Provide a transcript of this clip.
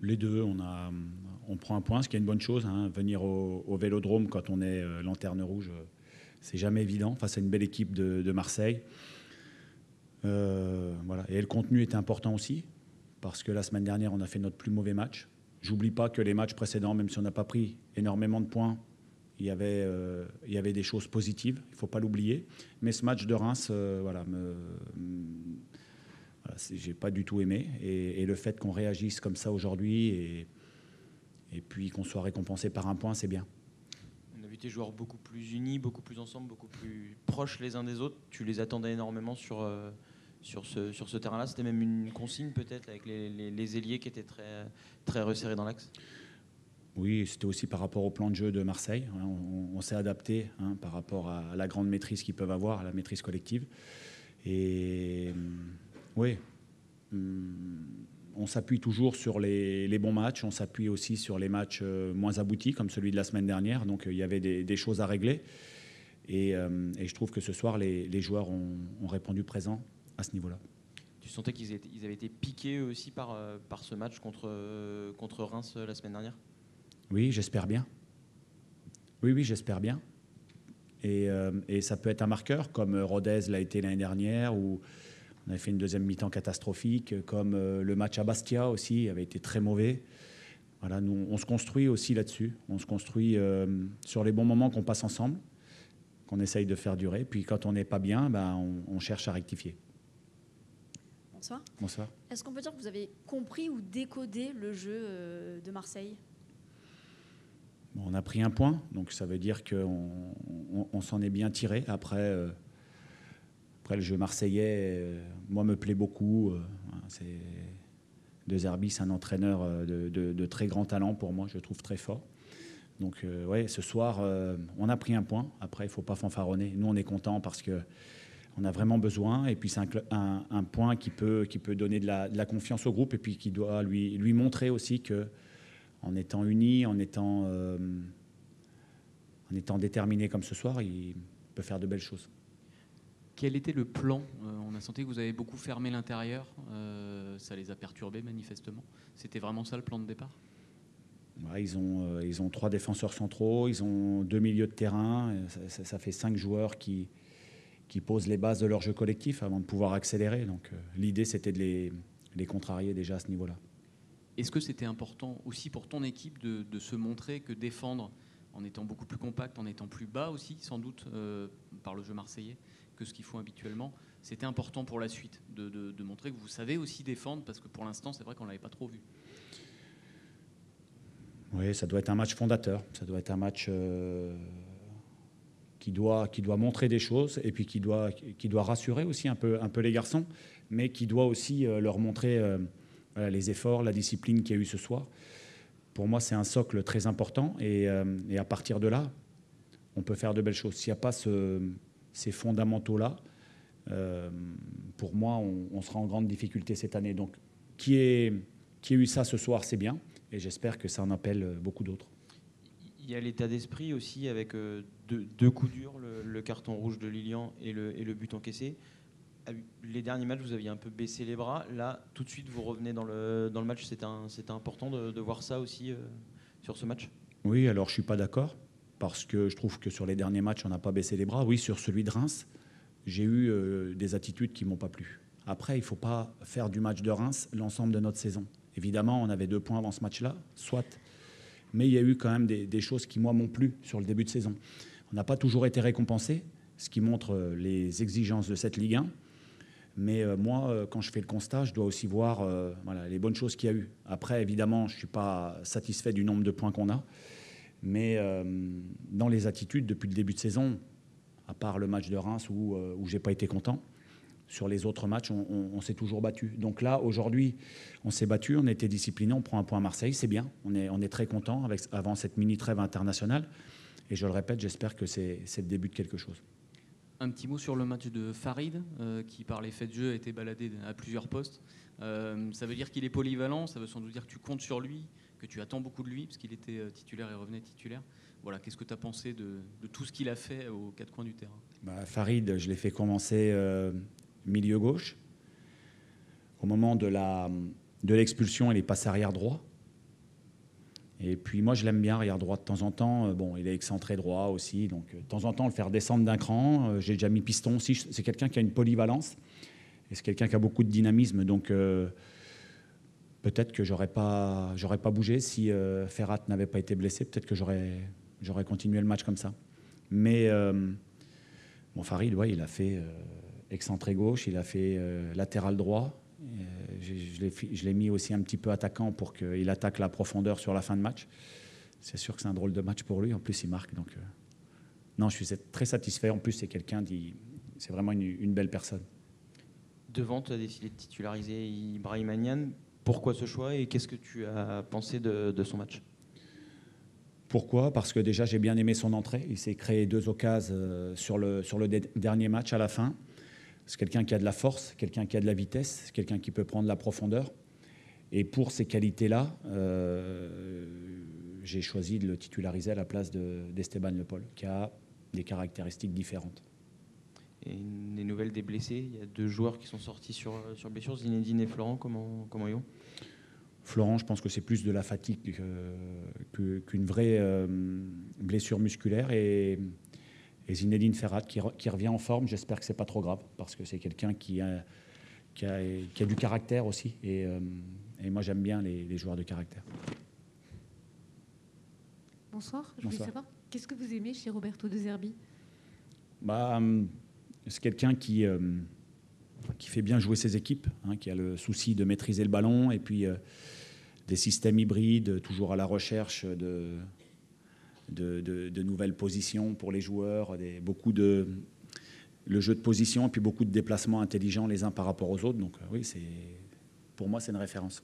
Les deux, on prend un point, ce qui est une bonne chose. Hein. Venir au Vélodrome quand on est lanterne rouge, c'est jamais évident face à une belle équipe de Marseille. Voilà. Et le contenu était important aussi, parce que la semaine dernière, on a fait notre plus mauvais match. J'oublie pas que les matchs précédents, même si on n'a pas pris énormément de points, il y avait des choses positives, il ne faut pas l'oublier. Mais ce match de Reims, voilà, j'ai pas du tout aimé. Et le fait qu'on réagisse comme ça aujourd'hui et puis qu'on soit récompensé par un point, c'est bien. On a vu tes joueurs beaucoup plus unis, beaucoup plus ensemble, beaucoup plus proches les uns des autres. Tu les attendais énormément sur ce terrain-là. C'était même une consigne peut-être avec les ailiers qui étaient très, très resserrés dans l'axe. Oui, c'était aussi par rapport au plan de jeu de Marseille. On s'est adapté par rapport à la grande maîtrise qu'ils peuvent avoir, à la maîtrise collective. Et oui, on s'appuie toujours sur les bons matchs. On s'appuie aussi sur les matchs moins aboutis, comme celui de la semaine dernière. Donc il y avait des choses à régler. Et je trouve que ce soir, les joueurs ont répondu présent à ce niveau-là. Tu sentais qu'ils avaient été piqués eux aussi par ce match contre Reims la semaine dernière? Oui, j'espère bien. Oui, j'espère bien. Et ça peut être un marqueur, comme Rodez l'a été l'année dernière, où on avait fait une deuxième mi-temps catastrophique, comme le match à Bastia aussi avait été très mauvais. Voilà, nous, on se construit aussi là-dessus. On se construit sur les bons moments qu'on passe ensemble, qu'on essaye de faire durer. Puis quand on n'est pas bien, on cherche à rectifier. Bonsoir. Bonsoir. Est-ce qu'on peut dire que vous avez compris ou décodé le jeu de Marseille ? Bon, on a pris un point, donc ça veut dire qu'on s'en est bien tiré. Après, le jeu marseillais, moi, me plaît beaucoup. C'est De Zerbi, c'est un entraîneur de très grand talent pour moi, je le trouve très fort. Donc, ouais, ce soir, on a pris un point. Après, il ne faut pas fanfaronner. Nous, on est contents parce qu'on a vraiment besoin. Et puis, c'est un point qui peut donner de la confiance au groupe et puis qui doit lui montrer aussi que en étant unis, en étant déterminés comme ce soir, il peut faire de belles choses. Quel était le plan ? On a senti que vous avez beaucoup fermé l'intérieur. Ça les a perturbés manifestement. C'était vraiment ça le plan de départ ? Ouais, ils ont 3 défenseurs centraux, ils ont 2 milieux de terrain. Ça fait 5 joueurs qui posent les bases de leur jeu collectif avant de pouvoir accélérer. Donc l'idée, c'était de les contrarier déjà à ce niveau-là. Est-ce que c'était important aussi pour ton équipe de se montrer que défendre en étant beaucoup plus compact, en étant plus bas aussi, sans doute, par le jeu marseillais, que ce qu'ils font habituellement, c'était important pour la suite de montrer que vous savez aussi défendre, parce que pour l'instant, c'est vrai qu'on ne l'avait pas trop vu. Oui, ça doit être un match fondateur. Ça doit être un match qui doit montrer des choses et puis qui doit rassurer aussi un peu les garçons, mais qui doit aussi leur montrer les efforts, la discipline qu'il y a eu ce soir. Pour moi, c'est un socle très important et à partir de là, on peut faire de belles choses. S'il n'y a pas ces fondamentaux-là, pour moi, on sera en grande difficulté cette année. Donc, qui ait eu ça ce soir, c'est bien. Et j'espère que ça en appelle beaucoup d'autres. Il y a l'état d'esprit aussi avec deux coups durs, le carton rouge de Lilian et le but encaissé. Les derniers matchs, vous aviez un peu baissé les bras. Là, tout de suite, vous revenez dans le match. C'était important de voir ça aussi sur ce match. Oui, alors je ne suis pas d'accord parce que je trouve que sur les derniers matchs, on n'a pas baissé les bras. Oui, sur celui de Reims, j'ai eu des attitudes qui ne m'ont pas plu. Après, il ne faut pas faire du match de Reims l'ensemble de notre saison. Évidemment, on avait 2 points avant ce match-là, soit. Mais il y a eu quand même des choses qui, moi, m'ont plu sur le début de saison. On n'a pas toujours été récompensé, ce qui montre les exigences de cette Ligue 1. Mais moi, quand je fais le constat, je dois aussi voir les bonnes choses qu'il y a eu. Après, évidemment, je ne suis pas satisfait du nombre de points qu'on a. Mais dans les attitudes, depuis le début de saison, à part le match de Reims où je n'ai pas été content, sur les autres matchs, on s'est toujours battu. Donc là, aujourd'hui, on s'est battu, on a été discipliné, on prend un point à Marseille, c'est bien. On est très content avant cette mini-trêve internationale. Et je le répète, j'espère que c'est le début de quelque chose. Un petit mot sur le match de Farid, qui par l'effet de jeu a été baladé à plusieurs postes. Ça veut dire qu'il est polyvalent, ça veut sans doute dire que tu comptes sur lui, que tu attends beaucoup de lui, parce qu'il était titulaire et revenait titulaire. Voilà, qu'est-ce que tu as pensé de tout ce qu'il a fait aux 4 coins du terrain ? Farid, je l'ai fait commencer milieu gauche. Au moment de l'expulsion, il est passé arrière droit. Et puis moi, je l'aime bien, arrière droit de temps en temps. Bon, il est excentré droit aussi, donc de temps en temps, le faire descendre d'un cran. J'ai déjà mis piston aussi. C'est quelqu'un qui a une polyvalence et c'est quelqu'un qui a beaucoup de dynamisme. Donc peut-être que j'aurais pas bougé si Ferrat n'avait pas été blessé. Peut-être que j'aurais continué le match comme ça. Mais bon, Farid, ouais, il a fait excentré gauche, il a fait latéral droit. Je l'ai mis aussi un petit peu attaquant pour qu'il attaque la profondeur sur la fin de match. C'est sûr que c'est un drôle de match pour lui. En plus, il marque. Donc, non, je suis très satisfait. En plus, c'est c'est vraiment une belle personne. Devant, tu as décidé de titulariser Ibrahima Niane. Pourquoi ce choix et qu'est-ce que tu as pensé de son match? Pourquoi? Parce que déjà, j'ai bien aimé son entrée. Il s'est créé 2 occasions sur le dernier match à la fin. C'est quelqu'un qui a de la force, quelqu'un qui a de la vitesse, quelqu'un qui peut prendre la profondeur. Et pour ces qualités-là, j'ai choisi de le titulariser à la place d'Esteban Le Paul, qui a des caractéristiques différentes. Et des nouvelles des blessés? Il y a 2 joueurs qui sont sortis sur blessure, Zinedine et Florent. Comment ils vont? Florent, je pense que c'est plus de la fatigue qu'une vraie blessure musculaire. Et Zinedine Ferrat qui revient en forme, j'espère que ce n'est pas trop grave, parce que c'est quelqu'un qui a du caractère aussi. Et moi, j'aime bien les joueurs de caractère. Bonsoir, je voulais savoir, qu'est-ce que vous aimez chez Roberto De Zerbi? C'est quelqu'un qui fait bien jouer ses équipes, qui a le souci de maîtriser le ballon, et puis des systèmes hybrides, toujours à la recherche de nouvelles positions pour les joueurs, le jeu de position et puis beaucoup de déplacements intelligents les uns par rapport aux autres. Donc oui, pour moi, c'est une référence.